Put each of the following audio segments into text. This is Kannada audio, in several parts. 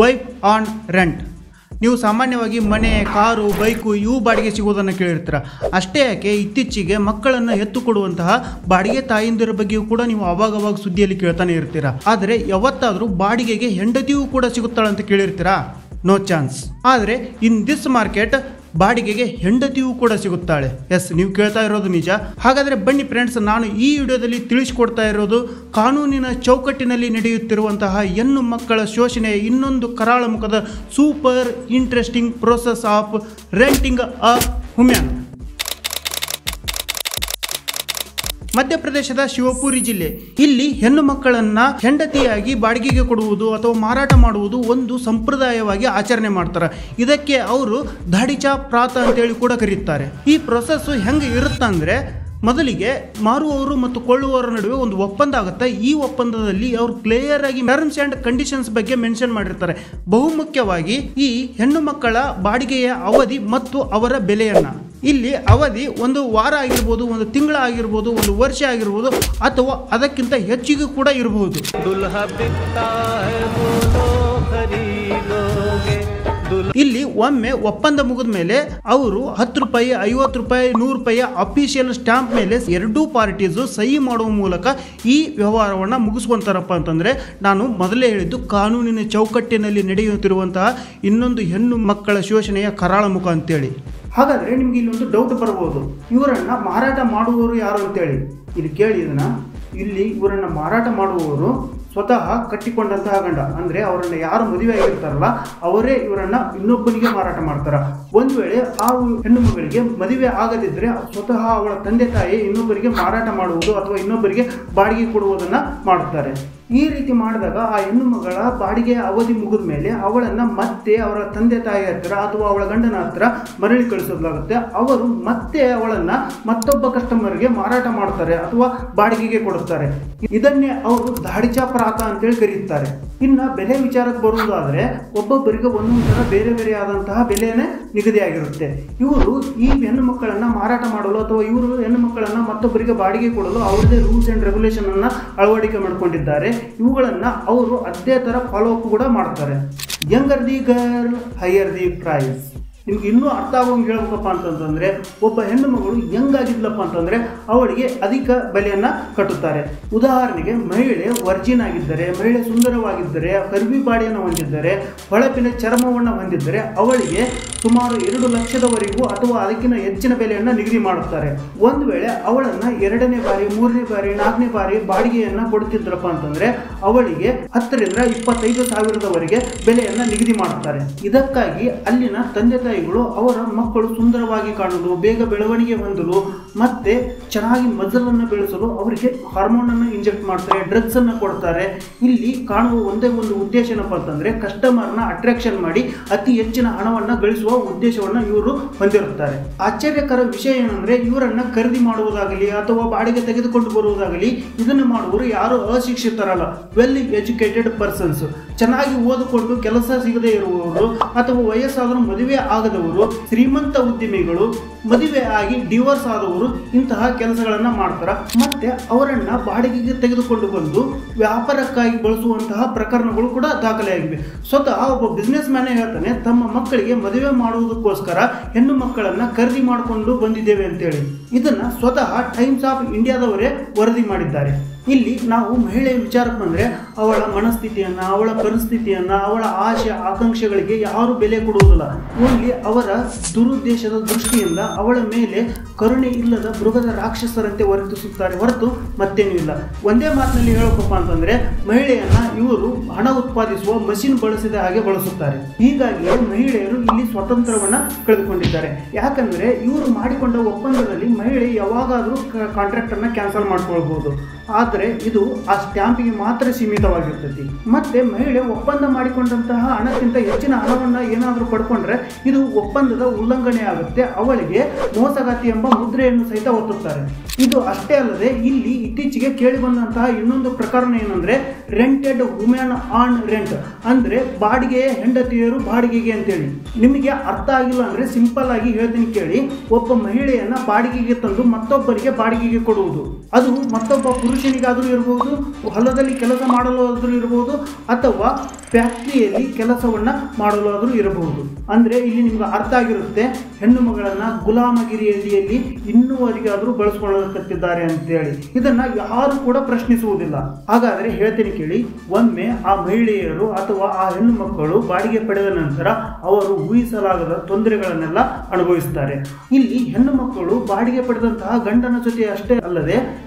Wife on rent. ನೀವು ಸಾಮಾನ್ಯವಾಗಿ ಮನೆ, ಕಾರು, ಬೈಕು ಇವು ಬಾಡಿಗೆ ಸಿಗೋದನ್ನು ಕೇಳಿರ್ತೀರ. ಅಷ್ಟೇ ಯಾಕೆ ಇತ್ತೀಚೆಗೆ ಮಕ್ಕಳನ್ನು ಎತ್ತು ಕೊಡುವಂತಹ ಬಾಡಿಗೆ ತಾಯಿಂದಿರ ಬಗ್ಗೆಯೂ ಕೂಡ ನೀವು ಅವಾಗವಾಗ ಸುದ್ದಿಯಲ್ಲಿ ಕೇಳ್ತಾನೆ ಇರ್ತೀರ. ಆದರೆ ಯಾವತ್ತಾದರೂ ಬಾಡಿಗೆಗೆ ಹೆಂಡತಿಯೂ ಕೂಡ ಸಿಗುತ್ತಾಳಂತ ಕೇಳಿರ್ತೀರಾ? No chance. ಆದರೆ ಇನ್ ದಿಸ್ ಮಾರ್ಕೆಟ್ ಬಾಡಿಗೆಗೆ ಹೆಂಡತಿಯೂ ಕೂಡ ಸಿಗುತ್ತಾಳೆ. ಎಸ್, ನೀವು ಕೇಳ್ತಾ ಇರೋದು ನಿಜ. ಹಾಗಾದರೆ ಬನ್ನಿ ಫ್ರೆಂಡ್ಸ್, ನಾನು ಈ ವಿಡಿಯೋದಲ್ಲಿ ತಿಳಿಸಿಕೊಡ್ತಾ ಇರೋದು ಕಾನೂನಿನ ಚೌಕಟ್ಟಿನಲ್ಲಿ ನಡೆಯುತ್ತಿರುವಂತಹ ಹೆಣ್ಣು ಮಕ್ಕಳ ಶೋಷಣೆಯ ಇನ್ನೊಂದು ಕರಾಳ ಮುಖದ super interesting process of renting a women. ಮಧ್ಯಪ್ರದೇಶದ ಶಿವಪುರಿ ಜಿಲ್ಲೆ. ಇಲ್ಲಿ ಹೆಣ್ಣು ಮಕ್ಕಳನ್ನ ಹೆಂಡತಿಯಾಗಿ ಬಾಡಿಗೆಗೆ ಕೊಡುವುದು ಅಥವಾ ಮಾರಾಟ ಮಾಡುವುದು ಒಂದು ಸಂಪ್ರದಾಯವಾಗಿ ಆಚರಣೆ ಮಾಡ್ತಾರೆ. ಇದಕ್ಕೆ ಅವರು ದಾಡಿಚಾ ಪ್ರಾತ ಅಂತೇಳಿ ಕೂಡ ಕರೀತಾರೆ. ಈ ಪ್ರೊಸೆಸ್ ಹೆಂಗೆ ಇರುತ್ತಂದ್ರೆ, ಮೊದಲಿಗೆ ಮಾರುವವರು ಮತ್ತು ಕೊಳ್ಳುವವರ ನಡುವೆ ಒಂದು ಒಪ್ಪಂದ ಆಗುತ್ತೆ. ಈ ಒಪ್ಪಂದದಲ್ಲಿ ಅವರು ಕ್ಲಿಯರ್ ಆಗಿ ಟರ್ಮ್ಸ್ ಅಂಡ್ ಕಂಡೀಷನ್ಸ್ ಬಗ್ಗೆ ಮೆನ್ಷನ್ ಮಾಡಿರ್ತಾರೆ. ಬಹುಮುಖ್ಯವಾಗಿ ಈ ಹೆಣ್ಣು ಮಕ್ಕಳ ಬಾಡಿಗೆಯ ಅವಧಿ ಮತ್ತು ಅವರ ಬೆಲೆಯನ್ನ. ಇಲ್ಲಿ ಅವಧಿ ಒಂದು ವಾರ ಆಗಿರ್ಬೋದು, ಒಂದು ತಿಂಗಳ ಆಗಿರ್ಬೋದು, ಒಂದು ವರ್ಷ ಆಗಿರ್ಬೋದು, ಅಥವಾ ಅದಕ್ಕಿಂತ ಹೆಚ್ಚಿಗೂ ಕೂಡ ಇರಬಹುದು. ಇಲ್ಲಿ ಒಮ್ಮೆ ಒಪ್ಪಂದ ಮುಗಿದ ಮೇಲೆ ಅವರು 10 ರೂಪಾಯಿ, 50 ರೂಪಾಯಿ, 100 ರೂಪಾಯಿ ಅಫಿಷಿಯಲ್ ಸ್ಟಾಂಪ್ ಮೇಲೆ ಎರಡೂ ಪಾರ್ಟೀಸು ಸಹಿ ಮಾಡುವ ಮೂಲಕ ಈ ವ್ಯವಹಾರವನ್ನು ಮುಗಿಸ್ಕೊಂತಾರಪ್ಪ ಅಂತಂದ್ರೆ, ನಾನು ಮೊದಲೇ ಹೇಳಿದ್ದು ಕಾನೂನಿನ ಚೌಕಟ್ಟಿನಲ್ಲಿ ನಡೆಯುತ್ತಿರುವಂತಹ ಇನ್ನೊಂದು ಹೆಣ್ಣು ಮಕ್ಕಳ ಶೋಷಣೆಯ ಕರಾಳ ಮುಖ ಅಂತೇಳಿ. ಹಾಗಾದ್ರೆ ನಿಮ್ಗೆ ಇಲ್ಲಿ ಒಂದು ಡೌಟ್ ಬರಬಹುದು, ಇವರನ್ನ ಮಾರಾಟ ಮಾಡುವವರು ಯಾರು ಅಂತೇಳಿ. ಇಲ್ಲಿ ಕೇಳಿ ಇದನ್ನ. ಇಲ್ಲಿ ಇವರನ್ನ ಮಾರಾಟ ಮಾಡುವವರು ಸ್ವತಃ ಕಟ್ಟಿಕೊಂಡಂತಹ ಗಂಡ, ಅಂದ್ರೆ ಅವರನ್ನ ಯಾರು ಮದುವೆ ಆಗಿರ್ತಾರಲ್ಲ ಅವರೇ ಇವರನ್ನ ಇನ್ನೊಬ್ಬನಿಗೆ ಮಾರಾಟ ಮಾಡ್ತಾರ. ಒಂದು ವೇಳೆ ಆ ಹೆಣ್ಣು ಮಗಳಿಗೆ ಮದುವೆ ಆಗದಿದ್ರೆ ಸ್ವತಃ ಅವಳ ತಂದೆ ತಾಯಿ ಇನ್ನೊಬ್ಬರಿಗೆ ಮಾರಾಟ ಮಾಡುವುದು ಅಥವಾ ಇನ್ನೊಬ್ಬರಿಗೆ ಬಾಡಿಗೆ ಕೊಡುವುದನ್ನ ಮಾಡುತ್ತಾರೆ. ಈ ರೀತಿ ಮಾಡಿದಾಗ ಆ ಹೆಣ್ಣು ಮಗಳ ಬಾಡಿಗೆ ಅವಧಿ ಮುಗಿದ ಮೇಲೆ ಅವಳನ್ನ ಮತ್ತೆ ಅವರ ತಂದೆ ತಾಯಿ ಹತ್ರ ಅಥವಾ ಅವಳ ಗಂಡನ ಹತ್ರ ಮರಳಿ ಕಳಿಸೋದಾಗುತ್ತೆ. ಅವರು ಮತ್ತೆ ಅವಳನ್ನ ಮತ್ತೊಬ್ಬ ಕಸ್ಟಮರ್ಗೆ ಮಾರಾಟ ಮಾಡ್ತಾರೆ ಅಥವಾ ಬಾಡಿಗೆಗೆ ಕೊಡುತ್ತಾರೆ. ಇದನ್ನೇ ಅವರು ದಾಡಿಚಾ ಪ್ರಾತ ಅಂತೇಳಿ ಕರೆಯುತ್ತಾರೆ. ಇನ್ನು ಬೆಲೆ ವಿಚಾರಕ್ಕೆ ಬರುವುದಾದ್ರೆ, ಒಬ್ಬೊಬ್ಬರಿಗೆ ಒಂದೊಂದು ತರ ಬೇರೆ ಬೇರೆ ಆದಂತಹ ಬೆಲೆನೇ ನಿಗದಿಯಾಗಿರುತ್ತೆ. ಇವರು ಈ ಹೆಣ್ಣು ಮಕ್ಕಳನ್ನ ಮಾರಾಟ ಮಾಡಲು ಅಥವಾ ಇವರು ಹೆಣ್ಣು ಮಕ್ಕಳನ್ನ ಮತ್ತೊಬ್ಬರಿಗೆ ಬಾಡಿಗೆ ಕೊಡಲು ಅವರದೇ ರೂಲ್ಸ್ ಅಂಡ್ ರೆಗ್ಯುಲೇಷನ್ ಅನ್ನ ಅಳವಡಿಕೆ ಮಾಡಿಕೊಂಡಿದ್ದಾರೆ. ಇವುಗಳನ್ನ ಅವರು ಅದೇ ತರ ಫಾಲೋ ಅಪ್ ಕೂಡ ಮಾಡ್ತಾರೆ. Younger the girl higher the price. ನಿಮ್ಗೆ ಇನ್ನೂ ಅರ್ಥ ಆಗೋಂಗೆ ಹೇಳ್ಬೇಕಪ್ಪ ಅಂತಂದ್ರೆ, ಒಬ್ಬ ಹೆಣ್ಣು ಮಗಳು ಹೆಂಗಾಗಿದ್ಲಪ್ಪ ಅಂತಂದ್ರೆ ಅವಳಿಗೆ ಅಧಿಕ ಬೆಲೆಯನ್ನ ಕಟ್ಟುತ್ತಾರೆ. ಉದಾಹರಣೆಗೆ, ಮಹಿಳೆ ವರ್ಜಿನ್ ಆಗಿದ್ದರೆ, ಮಹಿಳೆ ಸುಂದರವಾಗಿದ್ದರೆ, ಕರ್ವಿ ಬಾಡಿಯನ್ನು ಹೊಂದಿದ್ದರೆ, ಹೊಳಪಿನ ಚರ್ಮವನ್ನು ಹೊಂದಿದ್ದರೆ ಅವಳಿಗೆ ಸುಮಾರು 2 ಲಕ್ಷದವರೆಗೂ ಅಥವಾ ಅದಕ್ಕಿಂತ ಹೆಚ್ಚಿನ ಬೆಲೆಯನ್ನ ನಿಗದಿ ಮಾಡುತ್ತಾರೆ. ಒಂದು ವೇಳೆ ಅವಳನ್ನ 2ನೇ ಬಾರಿ, 3ನೇ ಬಾರಿ, 4ನೇ ಬಾರಿ ಬಾಡಿಗೆಯನ್ನ ಕೊಡುತ್ತಿದ್ರಪ್ಪ ಅಂತಂದ್ರೆ ಅವಳಿಗೆ 10 ರಿಂದ 25 ಸಾವಿರದವರೆಗೆ ಬೆಲೆಯನ್ನ ನಿಗದಿ ಮಾಡುತ್ತಾರೆ. ಇದಕ್ಕಾಗಿ ಅಲ್ಲಿನ ತಂದೆ ತಾಯಿ ಅವರ ಮಕ್ಕಳು ಸುಂದರವಾಗಿ ಕಾಣಲು, ಬೇಗ ಬೆಳವಣಿಗೆ ಹೊಂದಲು ಮತ್ತೆ ಚೆನ್ನಾಗಿ ಮಜಲನ್ನು ಬೆಳೆಸಲು ಅವರಿಗೆ ಹಾರ್ಮೋನ್ ಅನ್ನು ಇಂಜೆಕ್ಟ್ ಮಾಡ್ತಾರೆ, ಡ್ರಗ್ಸ್ ಅನ್ನು ಕೊಡ್ತಾರೆ. ಇಲ್ಲಿ ಕಾಣುವ ಒಂದೇ ಒಂದು ಉದ್ದೇಶ ಏನಪ್ಪ ಅಂತಂದ್ರೆ ಕಸ್ಟಮರ್ನ ಅಟ್ರಾಕ್ಷನ್ ಮಾಡಿ ಅತಿ ಹೆಚ್ಚಿನ ಹಣವನ್ನ ಗಳಿಸುವ ಉದ್ದೇಶವನ್ನ ಇವರು ಹೊಂದಿರುತ್ತಾರೆ. ಆಶ್ಚರ್ಯಕರ ವಿಷಯ ಏನಂದ್ರೆ, ಇವರನ್ನ ಖರೀದಿ ಮಾಡುವುದಾಗಲಿ ಅಥವಾ ಬಾಡಿಗೆ ತೆಗೆದುಕೊಂಡು ಬರುವುದಾಗಲಿ ಇದನ್ನು ಮಾಡುವವರು ಯಾರು ಅಶಿಕ್ಷಿತರಲ್ಲ, ವೆಲ್ ಎಜುಕೇಟೆಡ್ ಪರ್ಸನ್ಸ್, ಚೆನ್ನಾಗಿ ಓದಿಕೊಂಡು ಕೆಲಸ ಸಿಗದೇ ಇರುವವರು ಅಥವಾ ವಯಸ್ಸಾದರೂ ಮದುವೆ ಆಗದವರು, ಶ್ರೀಮಂತ ಉದ್ಯಮಿಗಳು, ಮದುವೆ ಆಗಿ ಡಿವೋರ್ಸ್ ಆದವರು ಇಂತಹ ಕೆಲಸಗಳನ್ನ ಮಾಡ್ತಾರ. ಮತ್ತೆ ಅವರನ್ನ ಬಾಡಿಗೆಗೆ ತೆಗೆದುಕೊಂಡು ಬಂದು ವ್ಯಾಪಾರಕ್ಕಾಗಿ ಬಳಸುವಂತಹ ಪ್ರಕರಣಗಳು ಕೂಡ ದಾಖಲೆಯಾಗಿವೆ. ಸ್ವತಃ ಒಬ್ಬ ಬಿಸ್ನೆಸ್ ಮ್ಯಾನ್ ಹೇಳ್ತಾನೆ, ತಮ್ಮ ಮಕ್ಕಳಿಗೆ ಮದುವೆ ಮಾಡುವುದಕ್ಕೋಸ್ಕರ ಹೆಣ್ಣು ಮಕ್ಕಳನ್ನ ಖರೀದಿ ಮಾಡಿಕೊಂಡು ಬಂದಿದ್ದೇವೆ ಅಂತೇಳಿ. ಇದನ್ನ ಸ್ವತಃ ಟೈಮ್ಸ್ ಆಫ್ ಇಂಡಿಯಾದವರೇ ವರದಿ ಮಾಡಿದ್ದಾರೆ. ಇಲ್ಲಿ ನಾವು ಮಹಿಳೆಯ ವಿಚಾರಕ್ಕೆ ಬಂದರೆ ಅವಳ ಮನಸ್ಥಿತಿಯನ್ನು, ಅವಳ ಪರಿಸ್ಥಿತಿಯನ್ನು, ಅವಳ ಆಶೆ ಆಕಾಂಕ್ಷೆಗಳಿಗೆ ಯಾರು ಬೆಲೆ ಕೊಡುವುದಿಲ್ಲ. ಓನ್ಲಿ ಅವರ ದುರುದ್ದೇಶದ ದೃಷ್ಟಿಯಿಂದ ಅವಳ ಮೇಲೆ ಕರುಣೆ ಇಲ್ಲದ ಮೃಗದ ರಾಕ್ಷಸರಂತೆ ವರ್ತಿಸುತ್ತಾರೆ ಹೊರತು ಮತ್ತೇನೂ ಇಲ್ಲ. ಒಂದೇ ಮಾತಿನಲ್ಲಿ ಹೇಳಬೇಕಪ್ಪ ಅಂತಂದ್ರೆ, ಮಹಿಳೆಯನ್ನ ಇವರು ಹಣ ಉತ್ಪಾದಿಸುವ ಮಷಿನ್ ಬಳಸಿದ ಹಾಗೆ ಬಳಸುತ್ತಾರೆ. ಹೀಗಾಗಿ ಮಹಿಳೆಯರು ಇಲ್ಲಿ ಸ್ವಾತಂತ್ರ್ಯವನ್ನ ಕಳೆದುಕೊಂಡಿದ್ದಾರೆ. ಯಾಕಂದ್ರೆ ಇವರು ಮಾಡಿಕೊಂಡ ಒಪ್ಪಂದದಲ್ಲಿ ಮಹಿಳೆ ಯಾವಾಗಾದರೂ ಕಾಂಟ್ರಾಕ್ಟ್ ಅನ್ನ ಕ್ಯಾನ್ಸಲ್ ಮಾಡ್ಕೊಳ್ಬಹುದು. ಆದರೆ ಇದು ಆ ಸ್ಟ್ಯಾಂಪಿಗೆ ಮಾತ್ರ ಸೀಮಿತವಾಗಿರ್ತೈತಿ. ಮತ್ತೆ ಮಹಿಳೆ ಒಪ್ಪಂದ ಮಾಡಿಕೊಂಡಂತಹ ಹಣಕ್ಕಿಂತ ಹೆಚ್ಚಿನ ಹಣವನ್ನ ಏನಾದರೂ ಪಡ್ಕೊಂಡ್ರೆ ಇದು ಒಪ್ಪಂದದ ಉಲ್ಲಂಘನೆ ಆಗುತ್ತೆ. ಅವಳಿಗೆ ಮೋಸಗಾತಿ ಎಂಬ ಮುದ್ರೆಯನ್ನು ಸಹಿತ ಒತ್ತುತ್ತಾರೆ. ಇದು ಅಷ್ಟೇ ಅಲ್ಲದೆ ಇಲ್ಲಿ ಇತ್ತೀಚೆಗೆ ಕೇಳಿ ಬಂದಂತಹ ಇನ್ನೊಂದು ಪ್ರಕರಣ ಏನಂದ್ರೆ ರೆಂಟೆಡ್ ವುಮೆನ್ ಆನ್ ರೆಂಟ್, ಅಂದ್ರೆ ಬಾಡಿಗೆಯ ಹೆಂಡತಿಯರು ಬಾಡಿಗೆಗೆ ಅಂತೇಳಿ. ನಿಮಗೆ ಅರ್ಥ ಆಗಿಲ್ಲ ಅಂದ್ರೆ ಸಿಂಪಲ್ ಆಗಿ ಹೇಳ್ತೀನಿ ಕೇಳಿ. ಒಬ್ಬ ಮಹಿಳೆಯನ್ನ ಬಾಡಿಗೆಗೆ ತಂದು ಮತ್ತೊಬ್ಬರಿಗೆ ಬಾಡಿಗೆಗೆ ಕೊಡುವುದು, ಅದು ಮತ್ತೊಬ್ಬ ಪುರುಷನಿಗಾದರೂ ಇರಬಹುದು, ಹೊಲದಲ್ಲಿ ಕೆಲಸ ಮಾಡಲು ಆದರೂ ಇರಬಹುದು, ಅಥವಾ ಫ್ಯಾಕ್ಟ್ರಿಯಲ್ಲಿ ಕೆಲಸವನ್ನ ಮಾಡಲು ಆದರೂ ಇರಬಹುದು. ಅಂದ್ರೆ ಇಲ್ಲಿ ನಿಮ್ಗೆ ಅರ್ಥ ಆಗಿರುತ್ತೆ, ಹೆಣ್ಣು ಮಗಳನ್ನ ಗುಲಾಮಗಿರಿ ಅಡಿಯಲ್ಲಿ ಇನ್ನೂವರೆಗಾದರೂ ಬಳಸ್ಕೊಳ್ಳುತ್ತಿದ್ದಾರೆ ಅಂತೇಳಿ. ಇದನ್ನ ಯಾರು ಕೂಡ ಪ್ರಶ್ನಿಸುವುದಿಲ್ಲ. ಹಾಗಾದ್ರೆ ಹೇಳ್ತೀನಿ ಕೇಳಿ, ಒಮ್ಮೆ ಆ ಮಹಿಳೆಯರು ಅಥವಾ ಆ ಹೆಣ್ಣು ಮಕ್ಕಳು ಬಾಡಿಗೆ ಪಡೆದ ನಂತರ ಅವರು ಊಹಿಸಲಾಗದ ತೊಂದರೆಗಳನ್ನೆಲ್ಲ ಅನುಭವಿಸುತ್ತಾರೆ. ಇಲ್ಲಿ ಹೆಣ್ಣು ಮಕ್ಕಳು ಬಾಡಿಗೆ ಪಡೆದಂತಹ ಗಂಡನ ಜೊತೆ ಅಷ್ಟೇ ಅಲ್ಲದೆ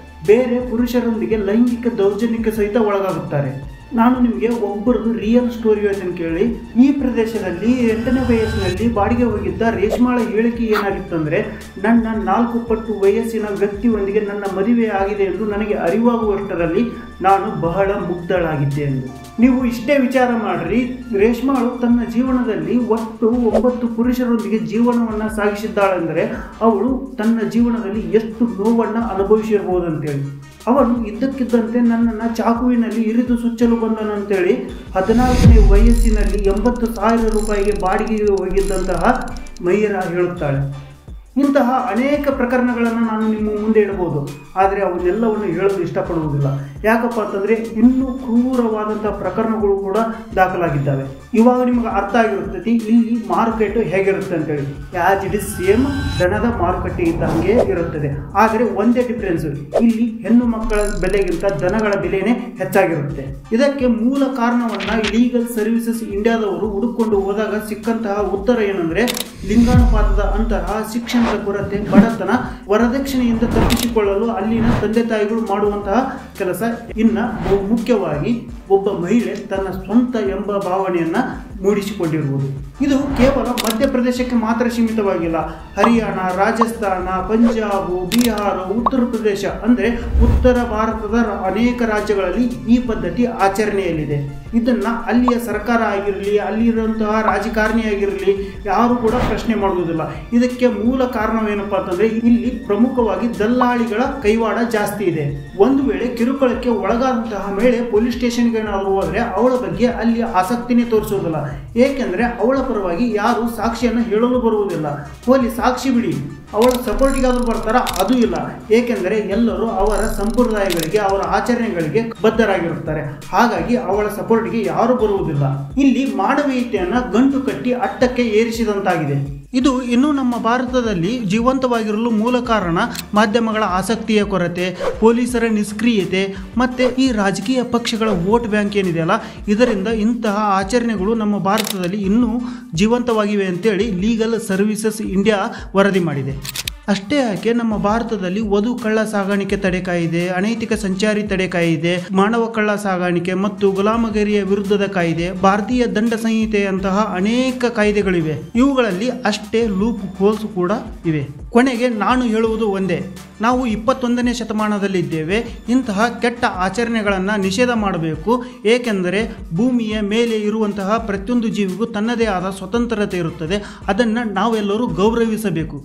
ಬೇರೆ ಪುರುಷರೊಂದಿಗೆ ಲೈಂಗಿಕ ದೌರ್ಜನ್ಯಕ್ಕೆ ಸಹಿತ ಒಳಗಾಗುತ್ತಾರೆ. ನಾನು ನಿಮಗೆ ಒಬ್ಬರದು ರಿಯಲ್ ಸ್ಟೋರಿ ಹೇಳ್ತೀನಿ ಕೇಳಿ. ಈ ಪ್ರದೇಶದಲ್ಲಿ 8ನೇ ವಯಸ್ಸಿನಲ್ಲಿ ಬಾಡಿಗೆ ಹೋಗಿದ್ದ ರೇಷ್ಮಾಳ ಹೇಳಿಕೆ ಏನಾಗಿತ್ತಂದರೆ, ನನ್ನ 4 ಪಟ್ಟು ವಯಸ್ಸಿನ ವ್ಯಕ್ತಿಯೊಂದಿಗೆ ನನ್ನ ಮದುವೆ ಆಗಿದೆ ಎಂದು ನನಗೆ ಅರಿವಾಗುವಷ್ಟರಲ್ಲಿ ನಾನು ಬಹಳ ಮುಗ್ಧಳಾಗಿದ್ದೆ ಎಂದು. ನೀವು ಇಷ್ಟೇ ವಿಚಾರ ಮಾಡ್ರಿ, ರೇಷ್ಮಾಳು ತನ್ನ ಜೀವನದಲ್ಲಿ ಒಟ್ಟು 9 ಪುರುಷರೊಂದಿಗೆ ಜೀವನವನ್ನು ಸಾಗಿಸಿದ್ದಾಳೆಂದರೆ ಅವಳು ತನ್ನ ಜೀವನದಲ್ಲಿ ಎಷ್ಟು ನೋವನ್ನು ಅನುಭವಿಸಿರ್ಬೋದಂತೇಳಿ. ಅವನು ಇದ್ದಕ್ಕಿದ್ದಂತೆ ನನ್ನನ್ನು ಚಾಕುವಿನಲ್ಲಿ ಇರಿದು ಸುಚ್ಚಲು ಬಂದನಂತೇಳಿ 14ನೇ ವಯಸ್ಸಿನಲ್ಲಿ 80,000 ರೂಪಾಯಿಗೆ ಬಾಡಿಗೆಗೆ ಹೋಗಿದ್ದಂತಹ ಮೈರಾ ಹೇಳುತ್ತಾಳೆ. ಇಂತಹ ಅನೇಕ ಪ್ರಕರಣಗಳನ್ನು ನಾನು ನಿಮ್ಮ ಮುಂದೆ ಇಡಬಹುದು, ಆದರೆ ಅವನ್ನೆಲ್ಲವನ್ನು ಹೇಳಲು ಇಷ್ಟಪಡುವುದಿಲ್ಲ. ಯಾಕಪ್ಪ ಅಂತಂದರೆ ಇನ್ನೂ ಕ್ರೂರವಾದಂತಹ ಪ್ರಕರಣಗಳು ಕೂಡ ದಾಖಲಾಗಿದ್ದಾವೆ. ಇವಾಗ ನಿಮಗೆ ಅರ್ಥ ಆಗಿರುತ್ತದೆ ಇಲ್ಲಿ ಮಾರುಕಟ್ಟೆ ಹೇಗಿರುತ್ತೆ ಅಂತೇಳಿ. ಆ್ಯಸ್ ಇಟ್ ಇಸ್ ಸೇಮ್ ದನದ ಮಾರುಕಟ್ಟೆ ಇದ್ದಂಗೆ ಇರುತ್ತದೆ. ಆದರೆ ಒಂದೇ ಡಿಫ್ರೆನ್ಸ್, ಇಲ್ಲಿ ಹೆಣ್ಣು ಮಕ್ಕಳ ಬೆಲೆಗಿಂತ ದನಗಳ ಬೆಲೆನೇ ಹೆಚ್ಚಾಗಿರುತ್ತೆ. ಇದಕ್ಕೆ ಮೂಲ ಕಾರಣವನ್ನು ಲೀಗಲ್ ಸರ್ವಿಸಸ್ ಇಂಡಿಯಾದವರು ಹುಡುಕೊಂಡು ಹೋದಾಗ ಸಿಕ್ಕಂತಹ ಉತ್ತರ ಏನಂದರೆ, ಲಿಂಗಾನುಪಾತದ ಅಂತಹ ಶಿಕ್ಷಣದ ಕೊರತೆ, ಬಡತನ, ವರದಕ್ಷಿಣೆಯಿಂದ ತಪ್ಪಿಸಿಕೊಳ್ಳಲು ಅಲ್ಲಿನ ತಂದೆ ತಾಯಿಗಳು ಮಾಡುವಂತಹ ಕೆಲಸ, ಇನ್ನ ಮುಖ್ಯವಾಗಿ ಒಬ್ಬ ಮಹಿಳೆ ತನ್ನ ಸ್ವಂತ ಎಂಬ ಭಾವನೆಯನ್ನ ಮೂಡಿಸಿಕೊಂಡಿರುವುದು. ಇದು ಕೇವಲ ಮಧ್ಯಪ್ರದೇಶಕ್ಕೆ ಮಾತ್ರ ಸೀಮಿತವಾಗಿಲ್ಲ. ಹರಿಯಾಣ, ರಾಜಸ್ಥಾನ, ಪಂಜಾಬ್, ಬಿಹಾರ, ಉತ್ತರ ಪ್ರದೇಶ ಅಂದರೆ ಉತ್ತರ ಭಾರತದ ಅನೇಕ ರಾಜ್ಯಗಳಲ್ಲಿ ಈ ಪದ್ಧತಿ ಆಚರಣೆಯಲ್ಲಿದೆ. ಇದನ್ನ ಅಲ್ಲಿಯ ಸರ್ಕಾರ ಆಗಿರಲಿ, ಅಲ್ಲಿರುವಂತಹ ರಾಜಕಾರಣಿ ಆಗಿರಲಿ, ಯಾರು ಕೂಡ ಪ್ರಶ್ನೆ ಮಾಡುವುದಿಲ್ಲ. ಇದಕ್ಕೆ ಮೂಲ ಕಾರಣವೇನಪ್ಪ ಅಂತಂದ್ರೆ, ಇಲ್ಲಿ ಪ್ರಮುಖವಾಗಿ ದಲ್ಲಾಳಿಗಳ ಕೈವಾಡ ಜಾಸ್ತಿ ಇದೆ. ಒಂದು ವೇಳೆ ಕಿರುಕುಳಕ್ಕೆ ಒಳಗಾದಂತಹ ಮಹಿಳೆ ಪೊಲೀಸ್ ಸ್ಟೇಷನ್ಗೆ ಏನಾದರೂ ಹೋದರೆ ಅವಳ ಬಗ್ಗೆ ಅಲ್ಲಿ ಆಸಕ್ತಿನೇ ತೋರಿಸುವುದಿಲ್ಲ. ಏಕೆಂದರೆ ಅವಳ ಪರವಾಗಿ ಯಾರು ಸಾಕ್ಷಿಯನ್ನು ಹೇಳಲು ಬರುವುದಿಲ್ಲ. ಹೋಲಿ ಸಾಕ್ಷಿ ಬಿಡಿ, ಅವಳ ಸಪೋರ್ಟಿಗಾದರೂ ಬರ್ತಾರ, ಅದು ಇಲ್ಲ. ಏಕೆಂದರೆ ಎಲ್ಲರೂ ಅವರ ಸಂಪ್ರದಾಯಗಳಿಗೆ, ಅವರ ಆಚರಣೆಗಳಿಗೆ ಬದ್ಧರಾಗಿರುತ್ತಾರೆ. ಹಾಗಾಗಿ ಅವಳ ಸಪೋರ್ಟ್ಗೆ ಯಾರು ಬರುವುದಿಲ್ಲ. ಇಲ್ಲಿ ಮಾನವೀಯತೆಯನ್ನು ಗಂಟು ಕಟ್ಟಿ ಅಟ್ಟಕ್ಕೆ ಏರಿಸಿದಂತಾಗಿದೆ. ಇದು ಇನ್ನೂ ನಮ್ಮ ಭಾರತದಲ್ಲಿ ಜೀವಂತವಾಗಿರಲು ಮೂಲ ಕಾರಣ ಮಾಧ್ಯಮಗಳ ಆಸಕ್ತಿಯ ಕೊರತೆ, ಪೊಲೀಸರ ನಿಷ್ಕ್ರಿಯತೆ ಮತ್ತು ಈ ರಾಜಕೀಯ ಪಕ್ಷಗಳ ವೋಟ್ ಬ್ಯಾಂಕ್ ಏನಿದೆಯಲ್ಲ, ಇದರಿಂದ ಇಂತಹ ಆಚರಣೆಗಳು ನಮ್ಮ ಭಾರತದಲ್ಲಿ ಇನ್ನೂ ಜೀವಂತವಾಗಿವೆ ಅಂತೇಳಿ ಲೀಗಲ್ ಸರ್ವಿಸಸ್ ಇಂಡಿಯಾ ವರದಿ ಮಾಡಿದೆ. ಅಷ್ಟೇ ಯಾಕೆ ನಮ್ಮ ಭಾರತದಲ್ಲಿ ವಧು ಕಳ್ಳ ಸಾಗಾಣಿಕೆ ತಡೆ ಕಾಯಿದೆ, ಅನೈತಿಕ ಸಂಚಾರಿ ತಡೆ ಕಾಯಿದೆ, ಮಾನವ ಕಳ್ಳ ಸಾಗಾಣಿಕೆ ಮತ್ತು ಗುಲಾಮಗಿರಿಯ ವಿರುದ್ಧದ ಕಾಯ್ದೆ, ಭಾರತೀಯ ದಂಡ ಸಂಹಿತೆಯಂತಹ ಅನೇಕ ಕಾಯ್ದೆಗಳಿವೆ. ಇವುಗಳಲ್ಲಿ ಅಷ್ಟೇ ಲೂಪ್ ಹೋಲ್ಸ್ ಕೂಡ ಇವೆ. ಕೊನೆಗೆ ನಾನು ಹೇಳುವುದು ಒಂದೇ, ನಾವು 21ನೇ ಶತಮಾನದಲ್ಲಿದ್ದೇವೆ. ಇಂತಹ ಕೆಟ್ಟ ಆಚರಣೆಗಳನ್ನು ನಿಷೇಧ ಮಾಡಬೇಕು. ಏಕೆಂದರೆ ಭೂಮಿಯ ಮೇಲೆ ಇರುವಂತಹ ಪ್ರತಿಯೊಂದು ಜೀವಿಗೂ ತನ್ನದೇ ಆದ ಸ್ವತಂತ್ರತೆ ಇರುತ್ತದೆ. ಅದನ್ನು ನಾವೆಲ್ಲರೂ ಗೌರವಿಸಬೇಕು.